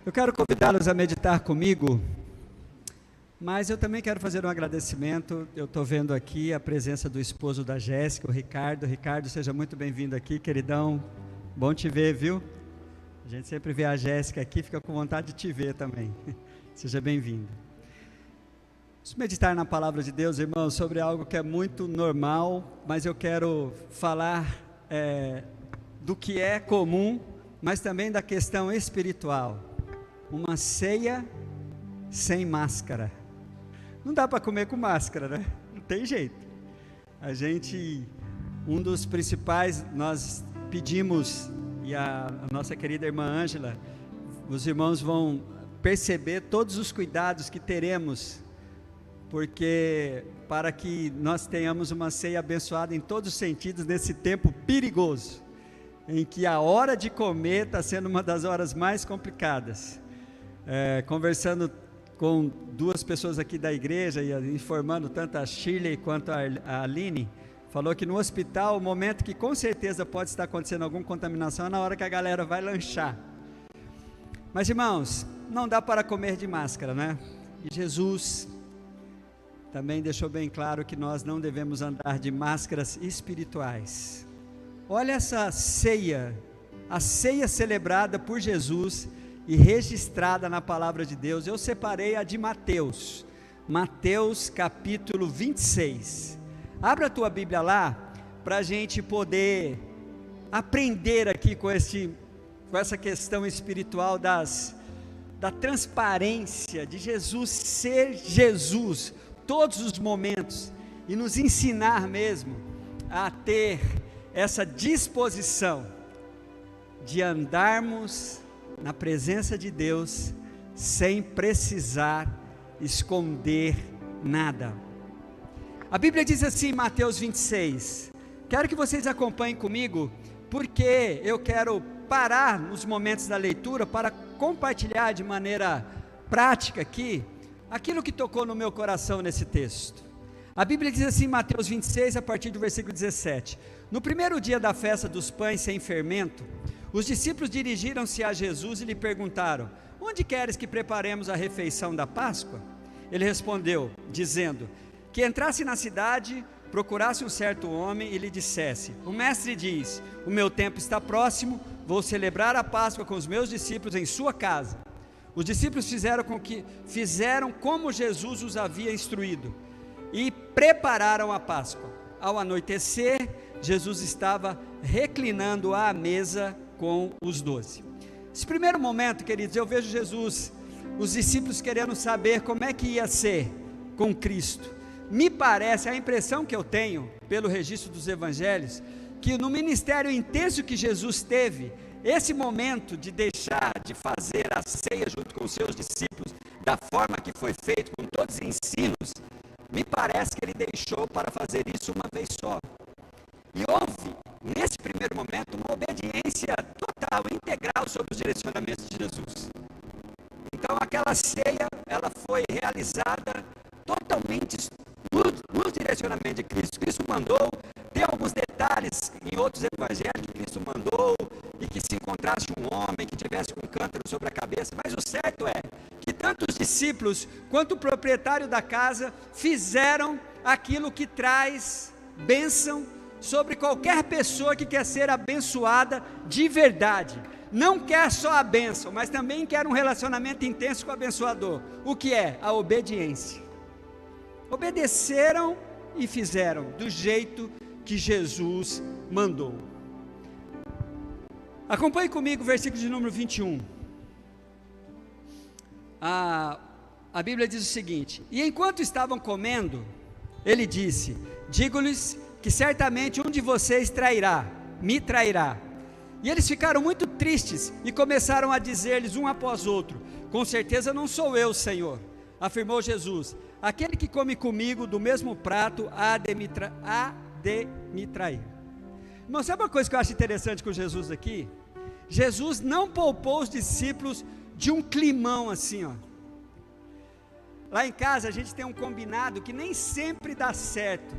Eu quero convidá-los a meditar comigo, mas eu também quero fazer um agradecimento. Eu estou vendo aqui a presença do esposo da Jéssica, o Ricardo. Ricardo, seja muito bem-vindo aqui, queridão. Bom te ver, viu? A gente sempre vê a Jéssica aqui, fica com vontade de te ver também. Seja bem-vindo. Vamos meditar na palavra de Deus, irmãos, sobre algo que é muito normal, mas eu quero falar do que é comum, mas também da questão espiritual. Uma ceia sem máscara. Não dá para comer com máscara, né? Não tem jeito. Um dos principais, nós pedimos, e a nossa querida irmã Ângela, os irmãos vão perceber todos os cuidados que teremos, porque para que nós tenhamos uma ceia abençoada em todos os sentidos, nesse tempo perigoso, em que a hora de comer está sendo uma das horas mais complicadas. Conversando com duas pessoas aqui da igreja, e informando tanto a Shirley quanto a Aline, falou que no hospital, o momento que com certeza pode estar acontecendo alguma contaminação é na hora que a galera vai lanchar. Mas irmãos, não dá para comer de máscara, né? E Jesus também deixou bem claro que nós não devemos andar de máscaras espirituais. Olha essa ceia, a ceia celebrada por Jesus e registrada na palavra de Deus. Eu separei a de Mateus, Mateus capítulo 26. Abra a tua Bíblia lá, para a gente poder aprender aqui com essa questão espiritual da transparência de Jesus ser Jesus, todos os momentos, e nos ensinar mesmo a ter essa disposição de andarmos na presença de Deus, sem precisar esconder nada. A Bíblia diz assim em Mateus 26, quero que vocês acompanhem comigo, porque eu quero parar nos momentos da leitura, para compartilhar de maneira prática aqui, aquilo que tocou no meu coração nesse texto. A Bíblia diz assim em Mateus 26, a partir do versículo 17, no primeiro dia da festa dos pães sem fermento, os discípulos dirigiram-se a Jesus e lhe perguntaram, onde queres que preparemos a refeição da Páscoa? Ele respondeu, dizendo, que entrasse na cidade, procurasse um certo homem e lhe dissesse, o mestre diz, o meu tempo está próximo, vou celebrar a Páscoa com os meus discípulos em sua casa. Os discípulos fizeram como Jesus os havia instruído e prepararam a Páscoa. Ao anoitecer, Jesus estava reclinando à mesa com os 12. Esse primeiro momento, queridos, eu vejo Jesus, os discípulos querendo saber como é que ia ser com Cristo. Me parece, a impressão que eu tenho, pelo registro dos evangelhos, que no ministério intenso que Jesus teve, esse momento de deixar de fazer a ceia junto com os seus discípulos, da forma que foi feito, com todos os ensinos, me parece que ele deixou para fazer isso uma vez só. E houve, nesse primeiro momento, uma obediência total, integral sobre os direcionamentos de Jesus. Então aquela ceia, ela foi realizada totalmente no direcionamento de Cristo. Cristo mandou, tem alguns detalhes em outros evangelhos que Cristo mandou, e que se encontrasse um homem que tivesse com um cântaro sobre a cabeça, mas o certo é que tanto os discípulos quanto o proprietário da casa fizeram aquilo que traz bênção sobre qualquer pessoa que quer ser abençoada de verdade. Não quer só a bênção, mas também quer um relacionamento intenso com o abençoador. O que é? A obediência. Obedeceram e fizeram do jeito que Jesus mandou. Acompanhe comigo o versículo de número 21. A Bíblia diz o seguinte, e enquanto estavam comendo, ele disse, digo-lhes que certamente um de vocês me trairá. E eles ficaram muito tristes e começaram a dizer-lhes um após outro, com certeza não sou eu, Senhor. Afirmou Jesus, aquele que come comigo do mesmo prato há de me trair. Irmão, sabe uma coisa que eu acho interessante com Jesus aqui? Jesus não poupou os discípulos de um climão assim, ó. Lá em casa a gente tem um combinado que nem sempre dá certo,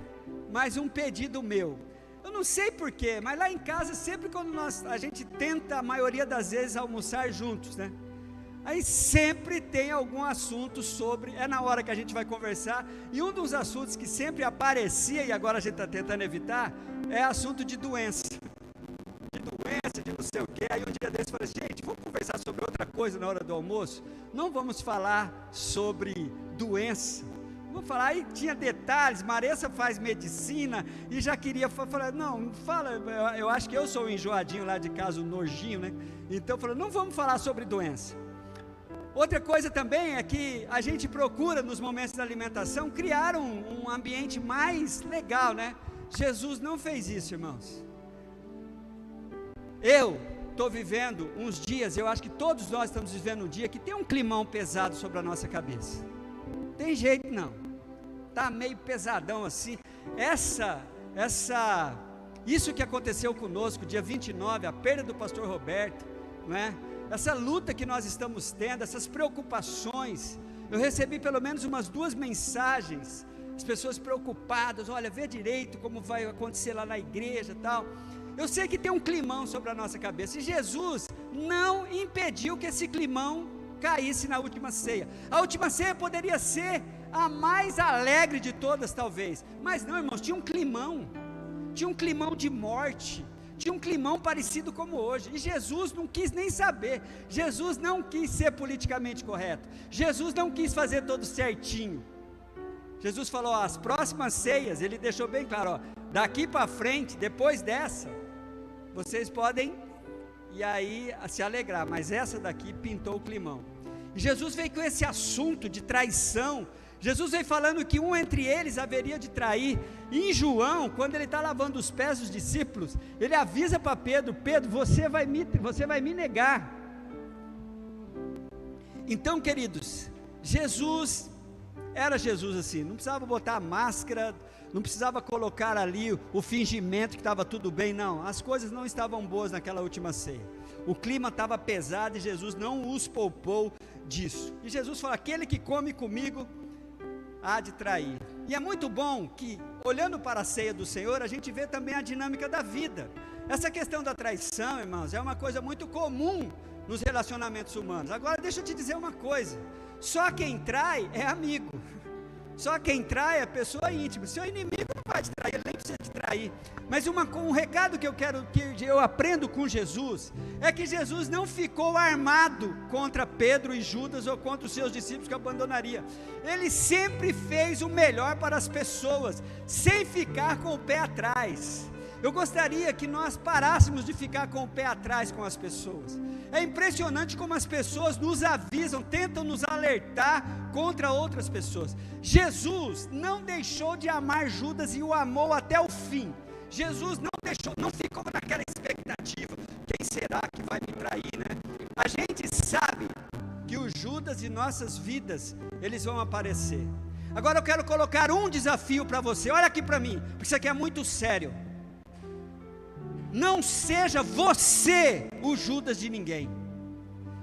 mas um pedido meu, eu não sei porquê, mas lá em casa sempre quando a gente tenta, a maioria das vezes, almoçar juntos, né? Aí sempre tem algum assunto sobre, é na hora que a gente vai conversar, e um dos assuntos que sempre aparecia, e agora a gente está tentando evitar, é assunto de doença, de não sei o quê. Aí um dia desse eu falei, gente, vamos conversar sobre outra coisa na hora do almoço, não vamos falar sobre doença, vamos falar. Aí tinha detalhes, Maressa faz medicina, e já queria falar, não, fala, eu acho que eu sou o enjoadinho lá de casa, o nojinho, né, então eu falei, não vamos falar sobre doença. Outra coisa também é que a gente procura nos momentos da alimentação criar um ambiente mais legal, né? Jesus não fez isso, irmãos. Eu estou vivendo uns dias, eu acho que todos nós estamos vivendo um dia que tem um climão pesado sobre a nossa cabeça. Tem jeito não, está meio pesadão assim. Isso que aconteceu conosco, dia 29, a perda do pastor Roberto, não é? Essa luta que nós estamos tendo, essas preocupações, eu recebi pelo menos umas 2 mensagens, as pessoas preocupadas, olha, vê direito como vai acontecer lá na igreja e tal. Eu sei que tem um climão sobre a nossa cabeça, e Jesus não impediu que esse climão caísse na última ceia. A última ceia poderia ser a mais alegre de todas talvez, mas não, irmãos, tinha um climão de morte, tinha um climão parecido como hoje, e Jesus não quis nem saber. Jesus não quis ser politicamente correto, Jesus não quis fazer tudo certinho. Jesus falou, ó, as próximas ceias, ele deixou bem claro, ó, daqui para frente, depois dessa, vocês podem, e aí, se alegrar, mas essa daqui pintou o climão. E Jesus veio com esse assunto de traição. Jesus veio falando que um entre eles haveria de trair. E em João, quando ele está lavando os pés dos discípulos, ele avisa para Pedro, Pedro, você vai me negar. Então, queridos, Jesus era Jesus assim, não precisava botar a máscara, não precisava colocar ali o fingimento que estava tudo bem, não, as coisas não estavam boas naquela última ceia, o clima estava pesado e Jesus não os poupou disso. E Jesus fala, aquele que come comigo há de trair. E é muito bom que, olhando para a ceia do Senhor, a gente vê também a dinâmica da vida. Essa questão da traição, irmãos, é uma coisa muito comum nos relacionamentos humanos. Agora deixa eu te dizer uma coisa, só quem trai é amigo, só quem trai é pessoa íntima. Seu inimigo não vai te trair, ele nem precisa te trair. Mas um recado que eu aprendo com Jesus, é que Jesus não ficou armado contra Pedro e Judas, ou contra os seus discípulos que abandonaria. Ele sempre fez o melhor para as pessoas, sem ficar com o pé atrás. Eu gostaria que nós parássemos de ficar com o pé atrás com as pessoas. É impressionante como as pessoas nos avisam, tentam nos alertar contra outras pessoas. Jesus não deixou de amar Judas e o amou até o fim. Jesus não ficou naquela expectativa, quem será que vai me trair, né? A gente sabe que os Judas de nossas vidas, eles vão aparecer. Agora eu quero colocar um desafio para você, olha aqui para mim, porque isso aqui é muito sério. Não seja você o Judas de ninguém,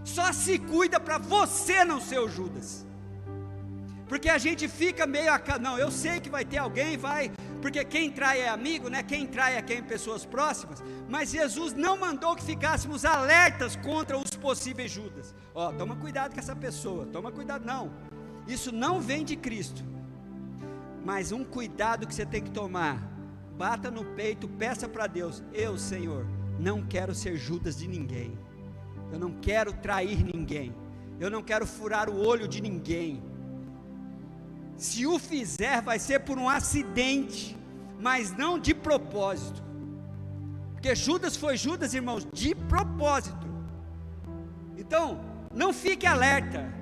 só se cuida para você não ser o Judas, porque a gente fica meio, não, eu sei que vai ter alguém, porque quem trai é amigo, né? Quem trai é quem? Pessoas próximas. Mas Jesus não mandou que ficássemos alertas contra os possíveis Judas. Ó, toma cuidado com essa pessoa, toma cuidado, não, isso não vem de Cristo. Mas um cuidado que você tem que tomar, bata no peito, peça para Deus, eu, Senhor, não quero ser Judas de ninguém, eu não quero trair ninguém, eu não quero furar o olho de ninguém. Se o fizer, vai ser por um acidente, mas não de propósito, porque Judas foi Judas, irmãos, de propósito. Então, não fique alerta,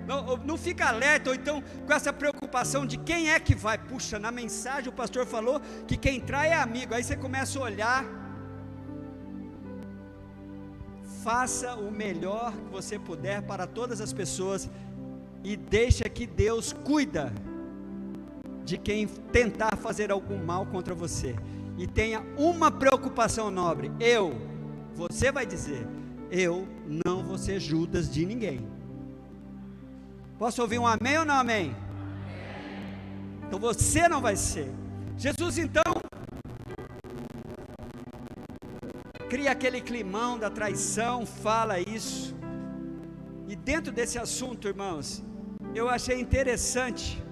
não fica alerta, ou então com essa preocupação de quem é que vai. Puxa, na mensagem o pastor falou que quem trai é amigo, aí você começa a olhar. Faça o melhor que você puder para todas as pessoas, e deixa que Deus cuida de quem tentar fazer algum mal contra você, e tenha uma preocupação nobre, você vai dizer, eu não vou ser Judas de ninguém. Posso ouvir um amém ou não amém? Amém. Então você não vai ser. Jesus então cria aquele climão da traição, fala isso, E dentro desse assunto, irmãos, eu achei interessante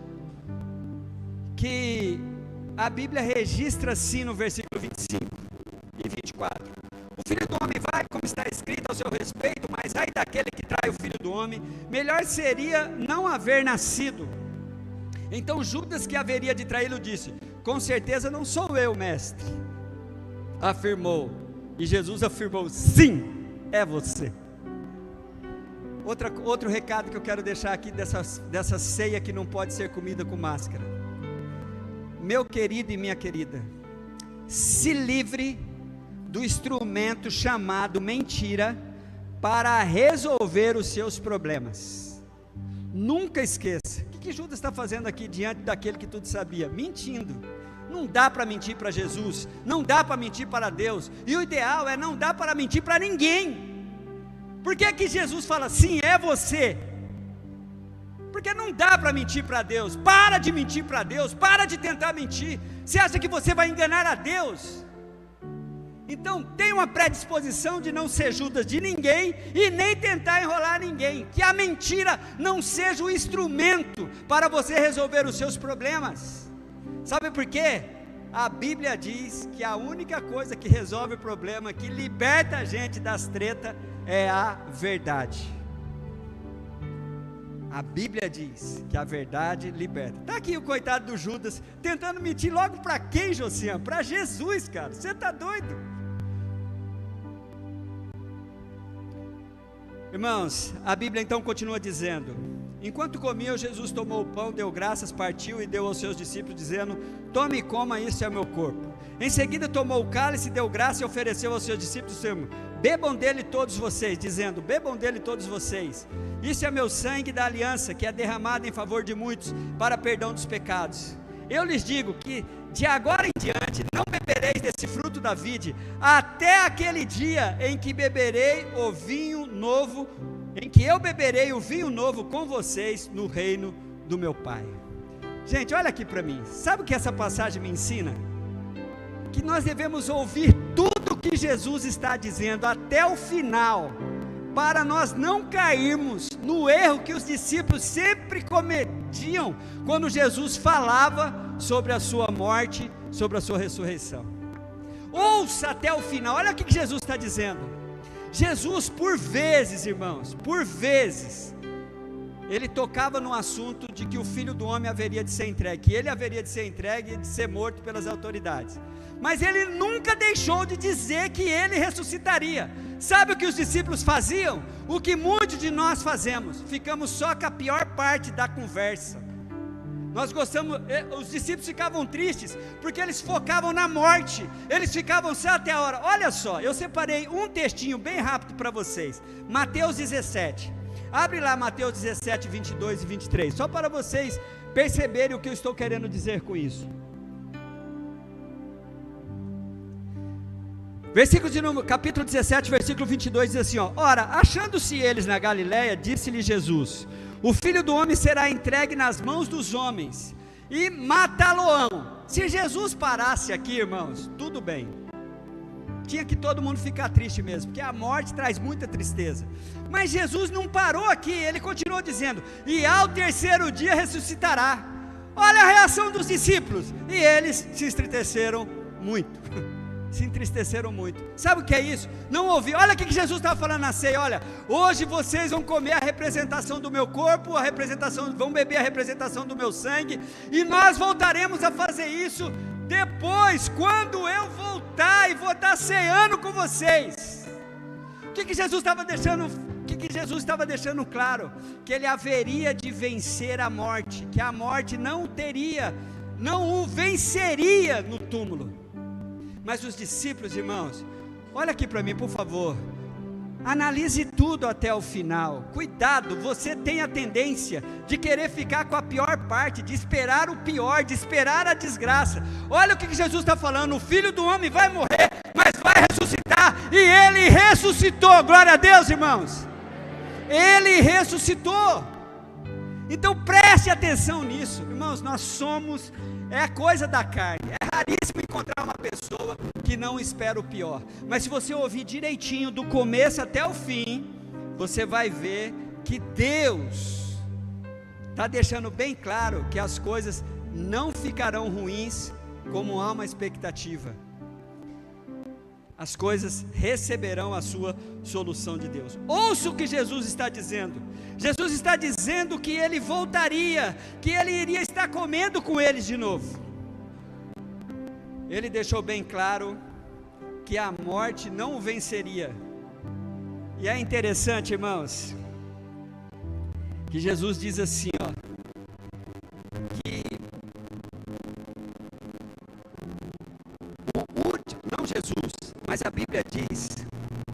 que a Bíblia registra assim no versículo 25 e 24: o Filho do Homem vai, como está escrito ao seu respeito, mas ai daquele que trai o Filho do Homem, melhor seria não haver nascido. Então Judas, que haveria de traí-lo, disse: com certeza não sou eu, mestre. Afirmou, e Jesus afirmou: sim, é você. Outro recado que eu quero deixar aqui dessa ceia que não pode ser comida com máscara. Meu querido e minha querida, se livre do instrumento chamado mentira para resolver os seus problemas. Nunca esqueça. O que Judas está fazendo aqui diante daquele que tudo sabia? Mentindo. Não dá para mentir para Jesus, não dá para mentir para Deus, e o ideal é não dar para mentir para ninguém. Por que que Jesus fala, sim, é você? Porque não dá para mentir para Deus. Para de mentir para Deus, para de tentar mentir. Você acha que você vai enganar a Deus? Então tem uma predisposição de não ser Judas de ninguém e nem tentar enrolar ninguém. Que a mentira não seja o instrumento para você resolver os seus problemas. Sabe por quê? A Bíblia diz que a única coisa que resolve o problema, que liberta a gente das tretas, é a verdade. A Bíblia diz que a verdade liberta. Está aqui o coitado do Judas, tentando mentir logo para quem, Josiane? Para Jesus, cara, você está doido? Irmãos, a Bíblia então continua dizendo: enquanto comia, Jesus tomou o pão, deu graças, partiu e deu aos seus discípulos, dizendo: tome e coma, isso é meu corpo. Em seguida tomou o cálice, deu graça e ofereceu aos seus discípulos, dizendo: bebam dele todos vocês, dizendo: bebam dele todos vocês, isso é meu sangue da aliança, que é derramado em favor de muitos, para perdão dos pecados. Eu lhes digo que de agora em diante não bebereis desse fruto da vide, até aquele dia em que beberei o vinho novo, em que eu beberei o vinho novo com vocês no reino do meu Pai. Gente, olha aqui para mim, sabe o que essa passagem me ensina? Que nós devemos ouvir tudo o que Jesus está dizendo até o final, para nós não cairmos no erro que os discípulos sempre cometiam, quando Jesus falava sobre a sua morte, sobre a sua ressurreição. Ouça até o final, olha o que Jesus está dizendo. Jesus, por vezes, irmãos, por vezes, ele tocava no assunto de que o Filho do Homem haveria de ser entregue, que ele haveria de ser entregue e de ser morto pelas autoridades, mas ele nunca deixou de dizer que ele ressuscitaria. Sabe o que os discípulos faziam? O que muitos de nós fazemos, ficamos só com a pior parte da conversa. Nós gostamos, os discípulos ficavam tristes, porque eles focavam na morte, eles ficavam só até a hora. Olha só, eu separei um textinho bem rápido para vocês, Mateus 17, abre lá Mateus 17, 22 e 23, só para vocês perceberem o que eu estou querendo dizer com isso. Capítulo 17, versículo 22 diz assim, ó: ora, achando-se eles na Galileia, disse-lhe Jesus: o Filho do Homem será entregue nas mãos dos homens, e matá-lo-ão. Se Jesus parasse aqui, irmãos, tudo bem, tinha que todo mundo ficar triste mesmo, porque a morte traz muita tristeza, mas Jesus não parou aqui, ele continuou dizendo: e ao terceiro dia ressuscitará. Olha a reação dos discípulos, e eles se entristeceram muito. Se entristeceram muito. Sabe o que é isso? Não ouvi. Olha o que Jesus estava falando na ceia. Olha, hoje vocês vão comer a representação do meu corpo, vão beber a representação do meu sangue, e nós voltaremos a fazer isso depois, quando eu voltar e vou estar ceando com vocês. O que Jesus estava deixando? O que Jesus estava deixando claro? Que ele haveria de vencer a morte, que a morte não o venceria no túmulo. Mas os discípulos, irmãos, olha aqui para mim, por favor, analise tudo até o final. Cuidado, você tem a tendência de querer ficar com a pior parte, de esperar o pior, de esperar a desgraça. Olha o que Jesus está falando: o Filho do Homem vai morrer, mas vai ressuscitar, e ele ressuscitou. Glória a Deus, irmãos, ele ressuscitou. Então preste atenção nisso, irmãos. Nós somos, é coisa da carne, é raríssimo encontrar uma pessoa que não espera o pior, mas se você ouvir direitinho do começo até o fim, você vai ver que Deus está deixando bem claro que as coisas não ficarão ruins como há uma expectativa. As coisas receberão a sua solução de Deus. Ouça o que Jesus está dizendo. Jesus está dizendo que Ele voltaria, que Ele iria estar comendo com eles de novo. Ele deixou bem claro que a morte não o venceria. E é interessante, irmãos, que Jesus diz assim, que não Jesus, mas a Bíblia diz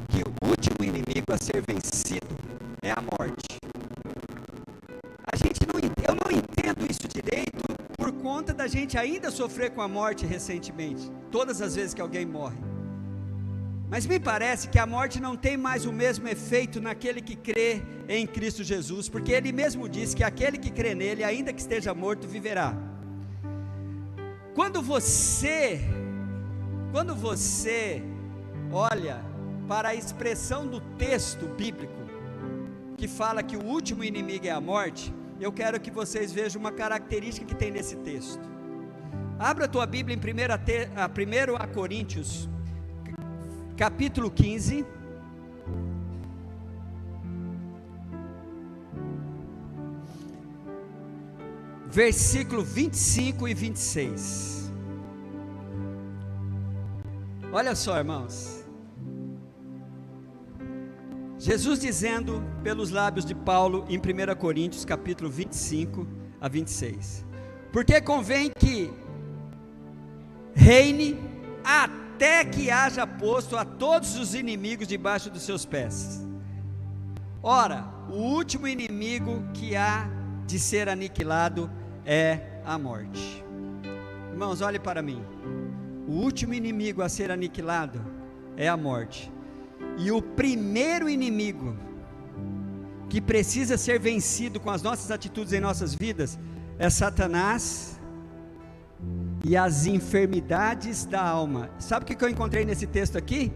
que o último inimigo a ser vencido é a morte. Eu não entendo isso direito por conta da gente ainda sofrer com a morte recentemente, todas as vezes que alguém morre. Mas me parece que a morte não tem mais o mesmo efeito naquele que crê em Cristo Jesus, porque Ele mesmo diz que aquele que crê nele, ainda que esteja morto, viverá. Quando você olha para a expressão do texto bíblico, que fala que o último inimigo é a morte, eu quero que vocês vejam uma característica que tem nesse texto. Abra a tua Bíblia em 1 Coríntios, capítulo 15, versículo 25 e 26. Olha só, irmãos, Jesus dizendo pelos lábios de Paulo em 1 Coríntios capítulo 25 a 26, porque convém que reine até que haja posto a todos os inimigos debaixo dos seus pés. Ora, o último inimigo que há de ser aniquilado é a morte. Irmãos, olhe para mim. O último inimigo a ser aniquilado é a morte. E o primeiro inimigo que precisa ser vencido com as nossas atitudes em nossas vidas é Satanás e as enfermidades da alma. Sabe o que eu encontrei nesse texto aqui?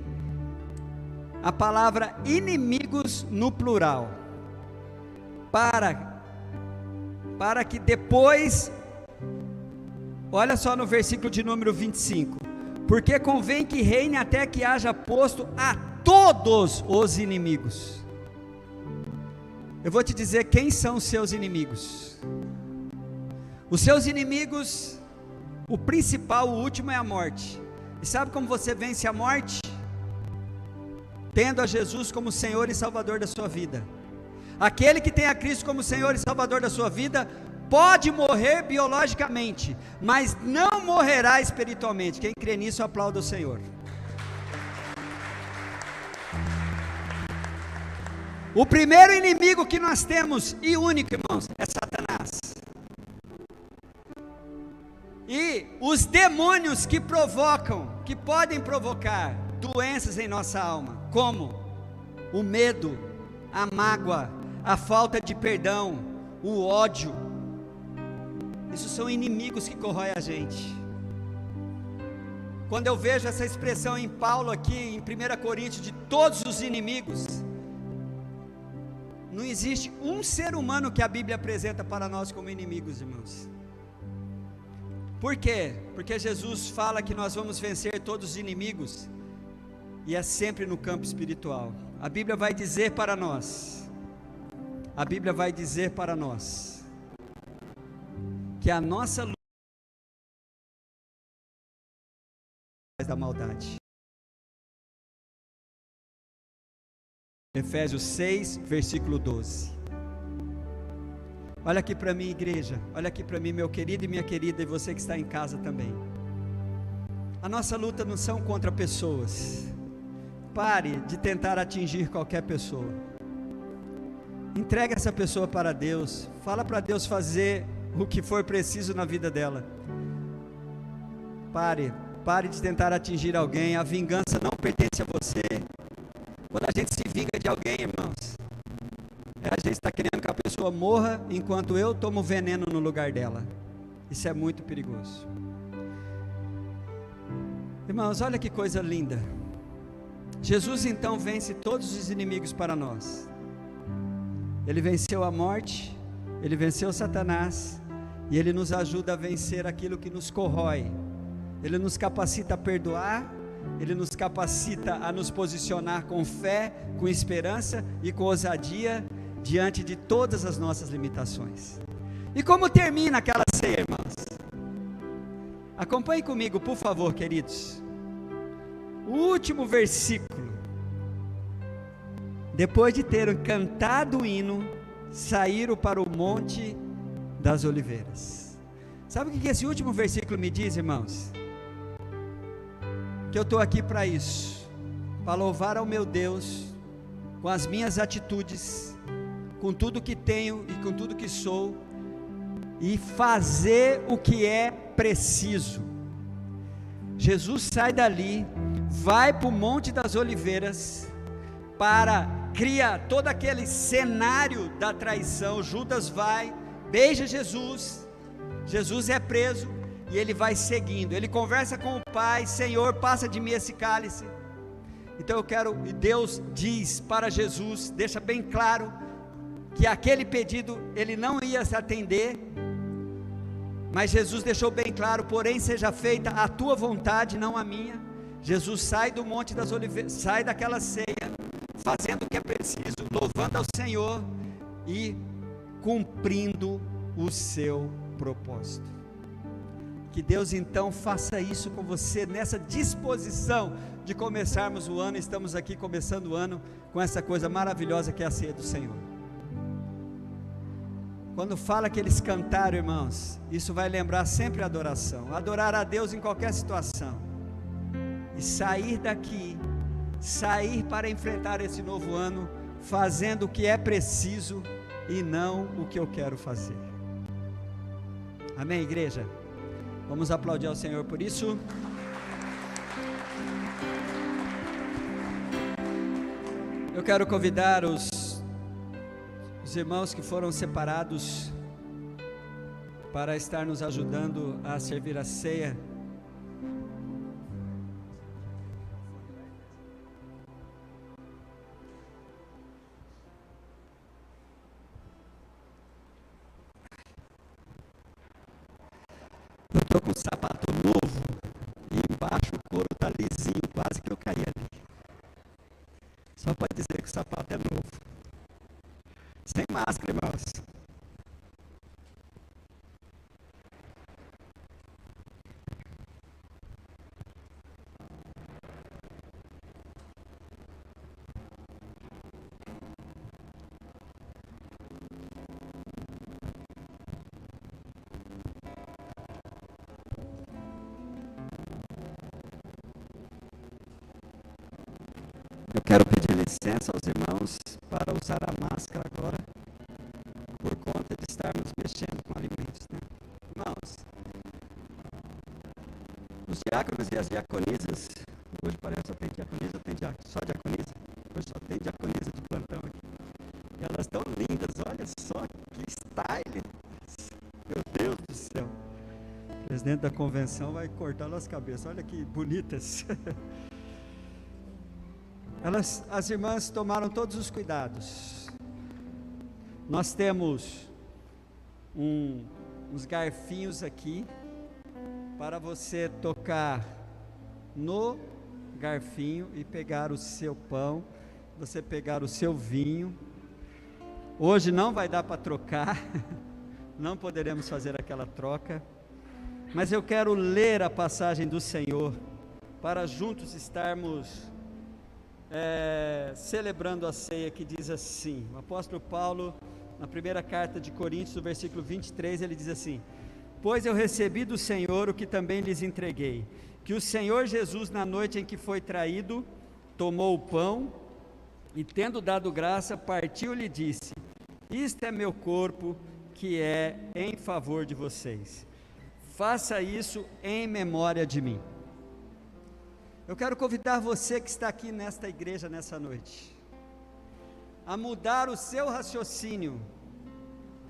A palavra inimigos no plural. Para que depois, olha só no versículo de número 25, porque convém que reine até que haja posto a todos os inimigos. Eu vou te dizer quem são os seus inimigos. Os seus inimigos, o principal, o último é a morte. E sabe como você vence a morte? Tendo a Jesus como Senhor e Salvador da sua vida. Aquele que tem a Cristo como Senhor e Salvador da sua vida, pode morrer biologicamente, mas não morrerá espiritualmente. Quem crê nisso, aplauda o Senhor. O primeiro inimigo que nós temos, e único, irmãos, é Satanás. E os demônios que provocam, que podem provocar doenças em nossa alma, como o medo, a mágoa, a falta de perdão, o ódio, isso são inimigos que corroem a gente. Quando eu vejo essa expressão em Paulo aqui, em 1 Coríntios, de todos os inimigos, não existe um ser humano que a Bíblia apresenta para nós como inimigos, irmãos. Por quê? Porque Jesus fala que nós vamos vencer todos os inimigos, e é sempre no campo espiritual. A Bíblia vai dizer para nós, que a nossa luta é da maldade. Efésios 6, versículo 12. Olha aqui para mim, igreja, olha aqui para mim, meu querido e minha querida, e você que está em casa também. A nossa luta não são contra pessoas. Pare de tentar atingir qualquer pessoa. Entregue essa pessoa para Deus. Fala para Deus fazer o que for preciso na vida dela. Pare de tentar atingir alguém. A vingança não pertence a você. Quando a gente se vinga de alguém, irmãos, a gente está querendo que a pessoa morra, enquanto eu tomo veneno no lugar dela. Isso é muito perigoso. Irmãos, olha que coisa linda. Jesus então vence todos os inimigos para nós. Ele venceu a morte, Ele venceu Satanás, e Ele nos ajuda a vencer aquilo que nos corrói. Ele nos capacita a perdoar, Ele nos capacita a nos posicionar com fé, com esperança e com ousadia, diante de todas as nossas limitações. E como termina aquela ceia, irmãos? Acompanhe comigo, por favor, queridos. O último versículo. Depois de terem cantado o hino, saíram para o Monte das Oliveiras. Sabe o que esse último versículo me diz, irmãos? Que eu estou aqui para isso, para louvar ao meu Deus, com as minhas atitudes, com tudo que tenho e com tudo que sou, e fazer o que é preciso. Jesus sai dali, vai para o Monte das Oliveiras, para criar todo aquele cenário da traição. Judas vai, beija Jesus, Jesus é preso, e ele vai seguindo, ele conversa com o Pai: Senhor, passa de mim esse cálice. Então eu quero, e Deus diz para Jesus, deixa bem claro, que aquele pedido ele não ia se atender, mas Jesus deixou bem claro: porém seja feita a tua vontade, não a minha. Jesus sai do Monte das Oliveiras, sai daquela ceia, fazendo o que é preciso, louvando ao Senhor e cumprindo o seu propósito. Que Deus então faça isso com você, nessa disposição de começarmos o ano. Estamos aqui começando o ano com essa coisa maravilhosa que é a ceia do Senhor. Quando fala que eles cantaram, irmãos, isso vai lembrar sempre a adoração, adorar a Deus em qualquer situação, e sair daqui, sair para enfrentar esse novo ano, fazendo o que é preciso e não o que eu quero fazer. Amém, igreja? Vamos aplaudir ao Senhor por isso. Eu quero convidar os irmãos que foram separados para estar nos ajudando a servir a ceia. Eu estou com um sapato novo e embaixo o couro está lisinho, quase que eu caí ali. Só pode dizer que o sapato é novo. Sem máscara, irmãos. Eu quero pedir licença aos irmãos para usar a máscara agora, por conta de estarmos mexendo com alimentos, né? Irmãos, os diáconos e as diaconisas, hoje parece que só tem diaconisa, só diaconisa, hoje só tem diaconisa de plantão aqui, e elas estão lindas, olha só que style, meu Deus do céu, o presidente da convenção vai cortar as cabeças, olha que bonitas. As irmãs tomaram todos os cuidados. Nós temos uns garfinhos aqui, para você tocar no garfinho e pegar o seu pão, você pegar o seu vinho. Hoje não vai dar para trocar, não poderemos fazer aquela troca, mas eu quero ler a passagem do Senhor, para juntos estarmos celebrando a ceia, que diz assim, o apóstolo Paulo, na primeira carta de Coríntios, no versículo 23, ele diz assim: pois eu recebi do Senhor o que também lhes entreguei, que o Senhor Jesus, na noite em que foi traído, tomou o pão, e tendo dado graça, partiu-lhe e disse: isto é meu corpo, que é em favor de vocês, faça isso em memória de mim. Eu quero convidar você que está aqui nesta igreja nessa noite, a mudar o seu raciocínio,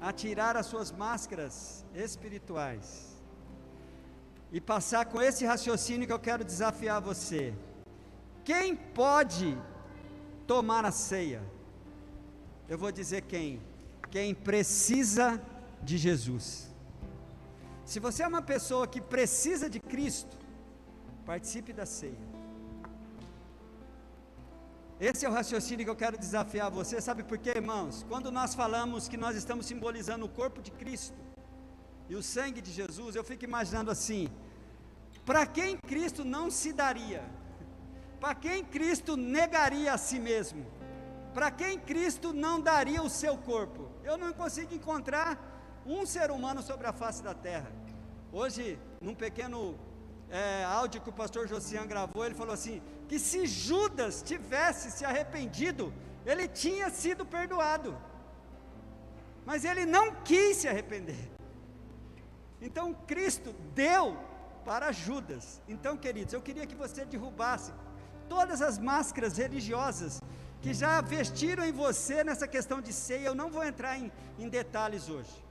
a tirar as suas máscaras espirituais, e passar com esse raciocínio que eu quero desafiar você. Quem pode tomar a ceia? Eu vou dizer quem. Quem precisa de Jesus. Se você é uma pessoa que precisa de Cristo, participe da ceia. Esse é o raciocínio que eu quero desafiar você. Sabe por quê, irmãos? Quando nós falamos que nós estamos simbolizando o corpo de Cristo e o sangue de Jesus, eu fico imaginando assim: para quem Cristo não se daria? Para quem Cristo negaria a si mesmo? Para quem Cristo não daria o seu corpo? Eu não consigo encontrar um ser humano sobre a face da terra. Hoje, num pequeno áudio que o pastor Josian gravou, ele falou assim, que se Judas tivesse se arrependido, ele tinha sido perdoado, mas ele não quis se arrepender. Então Cristo deu para Judas. Então, queridos, eu queria que você derrubasse todas as máscaras religiosas que já vestiram em você nessa questão de ceia. Eu não vou entrar em detalhes hoje,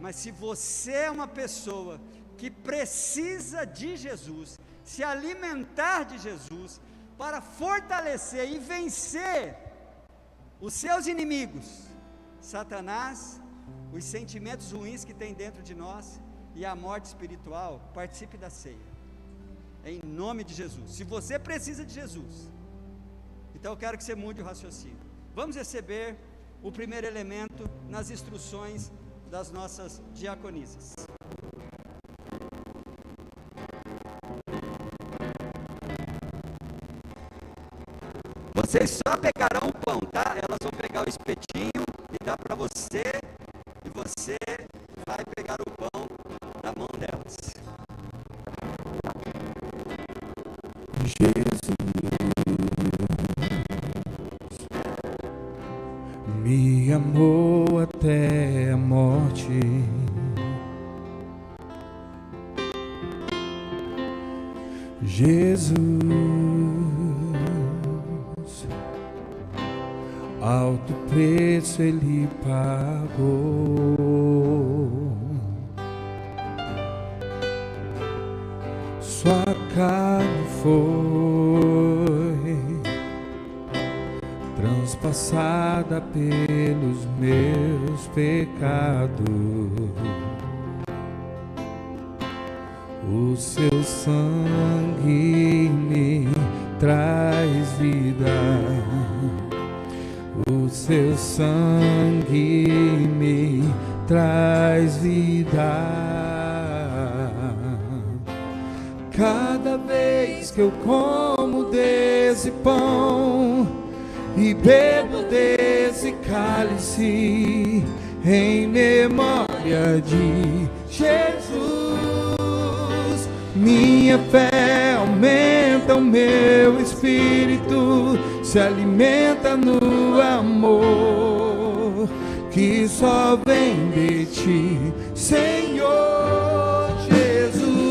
mas se você é uma pessoa que precisa de Jesus, se alimentar de Jesus, para fortalecer e vencer os seus inimigos, Satanás, os sentimentos ruins que tem dentro de nós e a morte espiritual, participe da ceia, em nome de Jesus. Se você precisa de Jesus, então eu quero que você mude o raciocínio. Vamos receber o primeiro elemento nas instruções das nossas diaconisas. Vocês só pegarão o pão, tá? Elas vão pegar o espetinho e dar para você, e você vai pegar o pão na mão delas. Jesus me amou até a morte. Jesus, alto preço Ele pagou. Sua carne foi transpassada pelos meus pecados. O seu sangue me traz vida. O seu sangue me traz vida. Cada vez que eu como desse pão e bebo desse cálice, em memória de Jesus, minha fé aumenta, o meu espírito se alimenta no amor que só vem de ti, Senhor Jesus.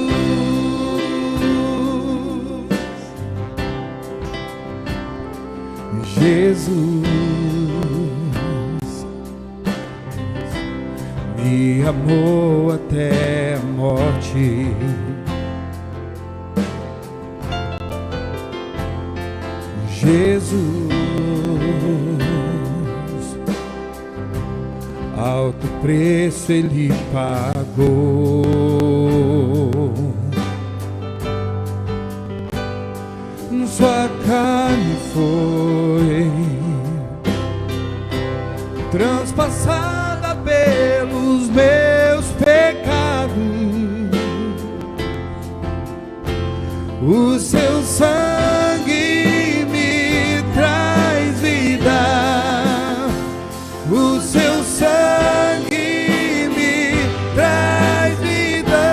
Jesus me amou até a morte. Jesus, alto preço Ele pagou. Sua carne foi transpassada pelos meus pecados. O seu sangue me traz vida. O seu sangue me traz vida.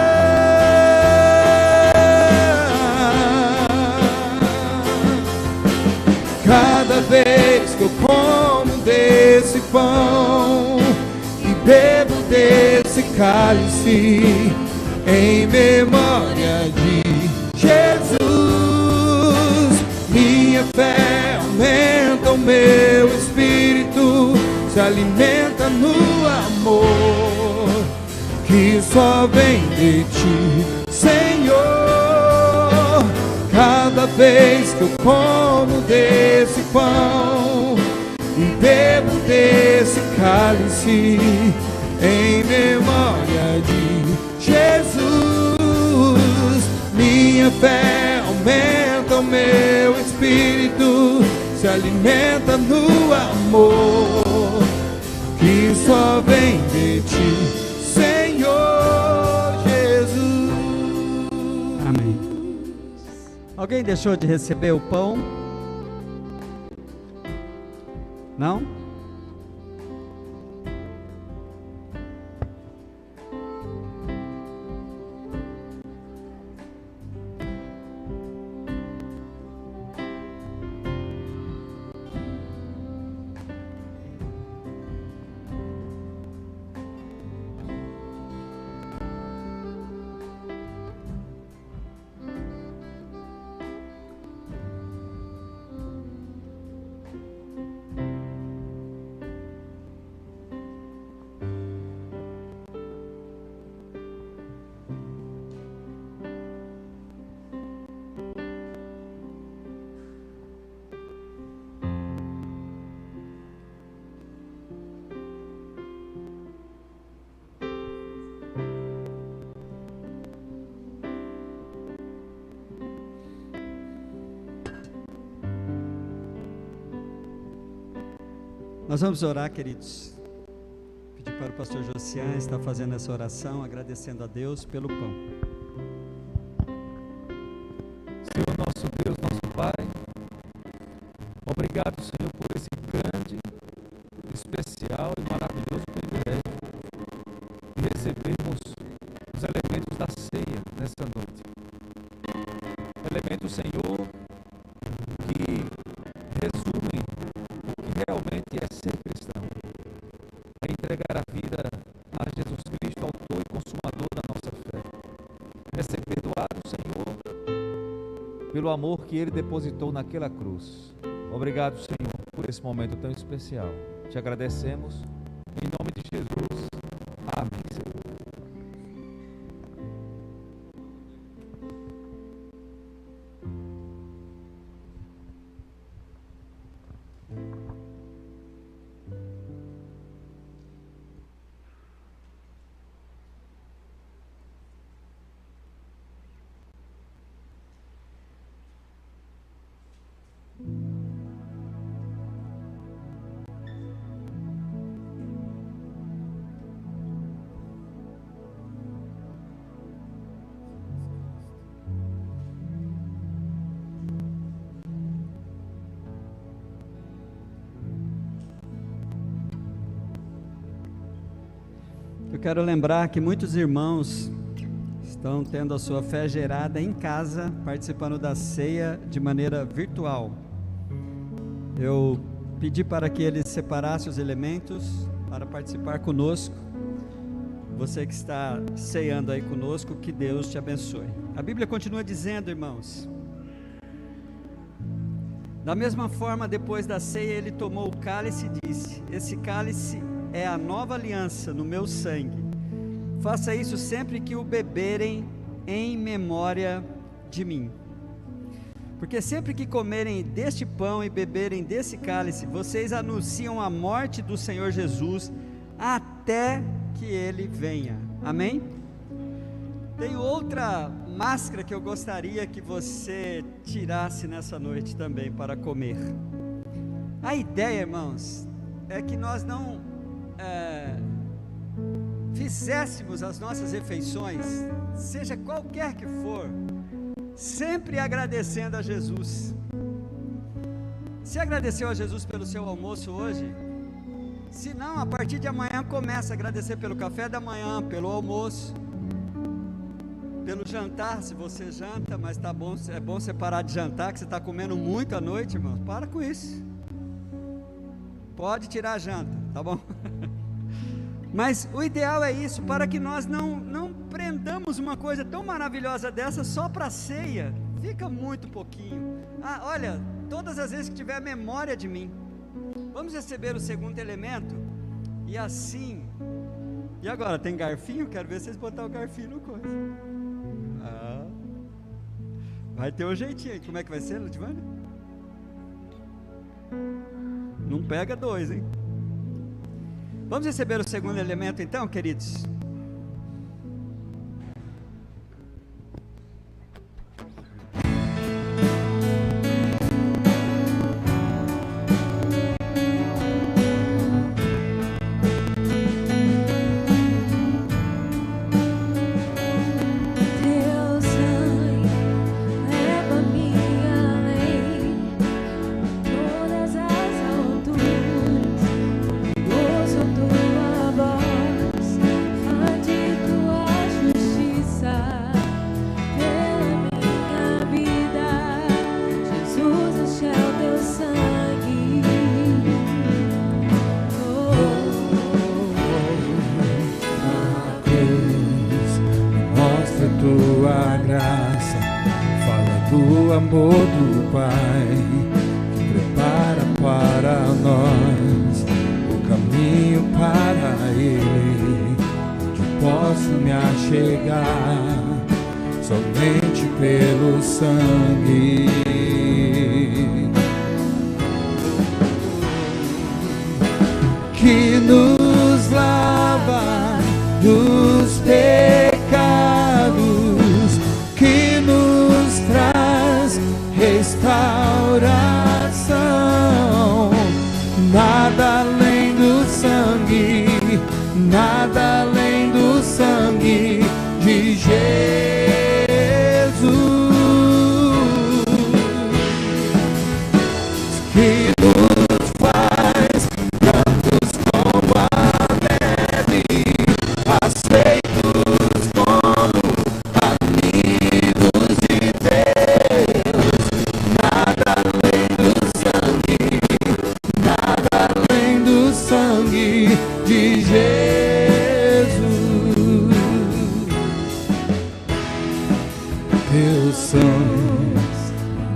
Cada vez que eu como desse pão e bebo desse cálice, em memória de Jesus, minha fé aumenta, o meu espírito se alimenta no amor que só vem de ti, Senhor. Cada vez que eu como desse pão e bebo desse cálice em memória de Jesus. Minha fé aumenta, o meu espírito se alimenta no amor que só vem de ti, Senhor Jesus. Amém. Alguém deixou de receber o pão? Não? Nós vamos orar, queridos. Pedir para o pastor Josian estar fazendo essa oração, agradecendo a Deus pelo pão. Senhor nosso Deus, nosso Pai, obrigado, Senhor, por esse grande, especial e maravilhoso privilégio de recebermos os elementos da ceia nessa noite. Elementos, Senhor, que resumem o que realmente é ser cristão. É entregar a vida a Jesus Cristo, autor e consumador da nossa fé. É ser perdoado, Senhor, pelo amor que Ele depositou naquela cruz. Obrigado, Senhor, por esse momento tão especial. Te agradecemos, em nome de Jesus. Amém, Senhor. Eu quero lembrar que muitos irmãos estão tendo a sua fé gerada em casa, participando da ceia de maneira virtual. Eu pedi para que eles separassem os elementos para participar conosco. Você que está ceando aí conosco, que Deus te abençoe. A Bíblia continua dizendo, irmãos: da mesma forma, depois da ceia, ele tomou o cálice e disse: esse cálice é a nova aliança no meu sangue. Faça isso sempre que o beberem em memória de mim. Porque sempre que comerem deste pão e beberem desse cálice, vocês anunciam a morte do Senhor Jesus até que Ele venha. Amém? Tem outra máscara que eu gostaria que você tirasse nessa noite também para comer. A ideia, irmãos, é que nós não fizéssemos as nossas refeições, seja qualquer que for, sempre agradecendo a Jesus. Você agradeceu a Jesus pelo seu almoço hoje? Se não, a partir de amanhã começa a agradecer pelo café da manhã, pelo almoço, pelo jantar, se você janta, mas tá bom, é bom você parar de jantar, que você está comendo muito à noite, irmão. Para com isso. Pode tirar a janta, tá bom? Mas o ideal é isso, para que nós não prendamos uma coisa tão maravilhosa dessa só para a ceia. Fica muito pouquinho. Olha, todas as vezes que tiver memória de mim. Vamos receber o segundo elemento. E assim. E agora, tem garfinho? Quero ver vocês botar o garfinho no coisa. Vai ter um jeitinho aí. Como é que vai ser, Ludivânia? Não pega dois, hein? Vamos receber o segundo elemento então, queridos? Tua graça, fala do amor do Pai, que prepara para nós o caminho para Ele, onde posso me achegar somente pelo sangue que nos lava dos pecados, que nos traz restauração. Nada além do sangue, nada além do sangue de Jesus, que nos faz brancos como a neve, aceitos como amigos de Deus. Nada além do sangue, nada além do sangue de Jesus. Teus sonhos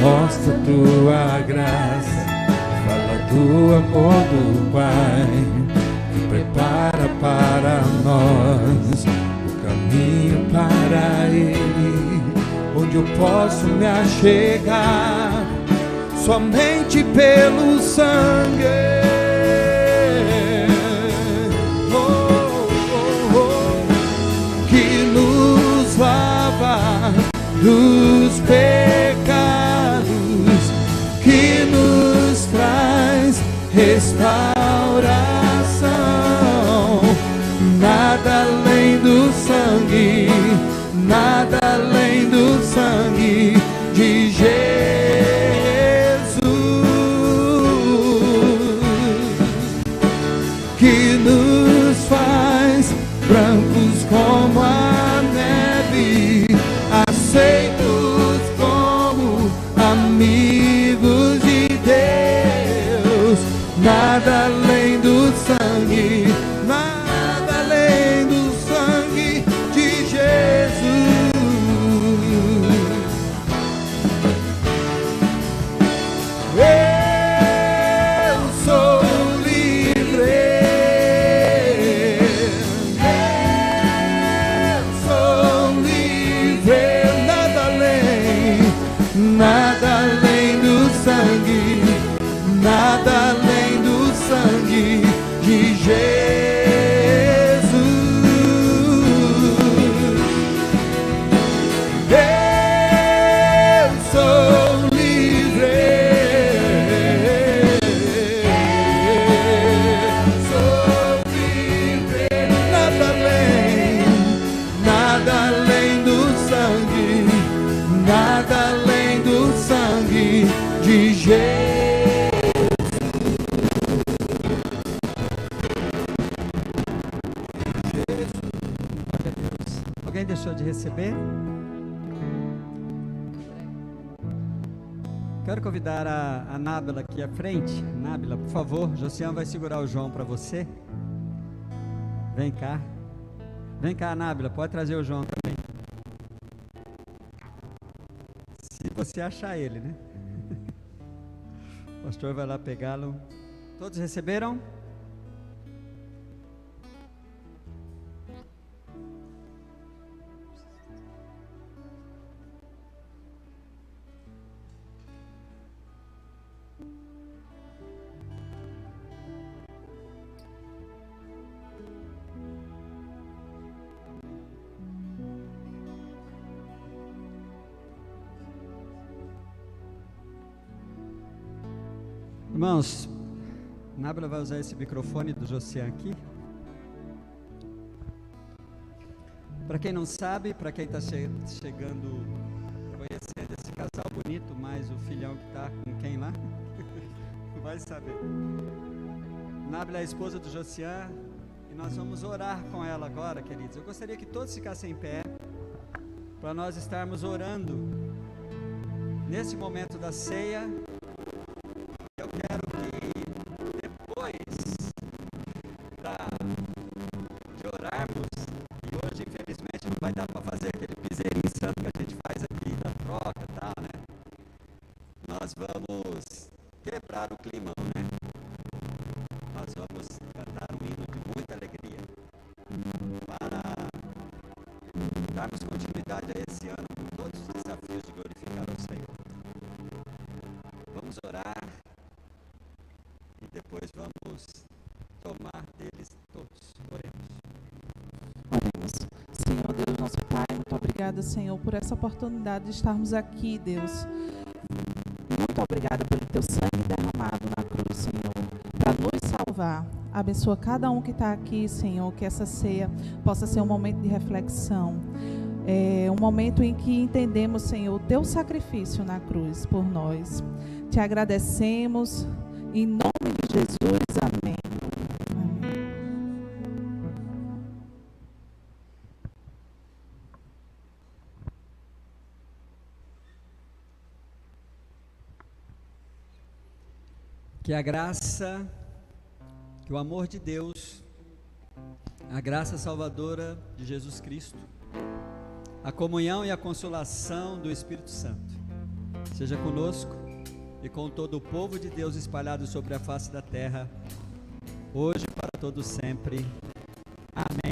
mostra tua graça, fala do amor do Pai, que prepara para nós o caminho para Ele, onde eu posso me achegar somente pelo sangue. Que nos lava dos pecados, que nos traz restauração. Nada além do sangue, nada além do sangue de Jesus, que nos faz brancos como a neve, aceitos como amigos de Deus. Nada além do sangue, nada além do sangue de Jesus. Eu sou livre, eu sou livre. Nada além do sangue, nada além do sangue de Jesus. Eu sou livre, sou livre. Nada além do sangue, nada além do sangue de Jesus. Alguém deixou de receber? Quero convidar a Nábila aqui à frente. Nábila, por favor, Josiane vai segurar o João para você. Vem cá. Vem cá, Nábila, pode trazer o João também. Se você achar ele, né? O pastor vai lá pegá-lo. Todos receberam? Irmãos, Nábila vai usar esse microfone do Josian aqui. Para quem não sabe, para quem está chegando, conhecendo esse casal bonito, mais o filhão que está com quem lá, vai saber. Nábila é a esposa do Josian e nós vamos orar com ela agora, queridos. Eu gostaria que todos ficassem em pé, para nós estarmos orando nesse momento da ceia. Eu quero que depois de orarmos, e hoje infelizmente não vai dar para fazer aquele piseirinho santo que a gente faz aqui da troca e tal, né? Nós vamos quebrar o climão, né? Nós vamos cantar um hino de muita alegria para darmos continuidade a esse ano com todos os desafios de glorificar o Senhor. Vamos orar e depois vamos tomar deles todos. Oremos. Oremos. Senhor Deus, nosso Pai, muito obrigada, Senhor, por essa oportunidade de estarmos aqui, Deus. Muito obrigada pelo teu sangue derramado na cruz, Senhor, para nos salvar. Abençoa cada um que está aqui, Senhor, que essa ceia possa ser um momento de reflexão. Um momento em que entendemos, Senhor, o teu sacrifício na cruz por nós. Te agradecemos, em nome de Jesus, amém. Amém. Que a graça, que o amor de Deus, a graça salvadora de Jesus Cristo, a comunhão e a consolação do Espírito Santo seja conosco e com todo o povo de Deus espalhado sobre a face da terra, hoje e para todo sempre. Amém.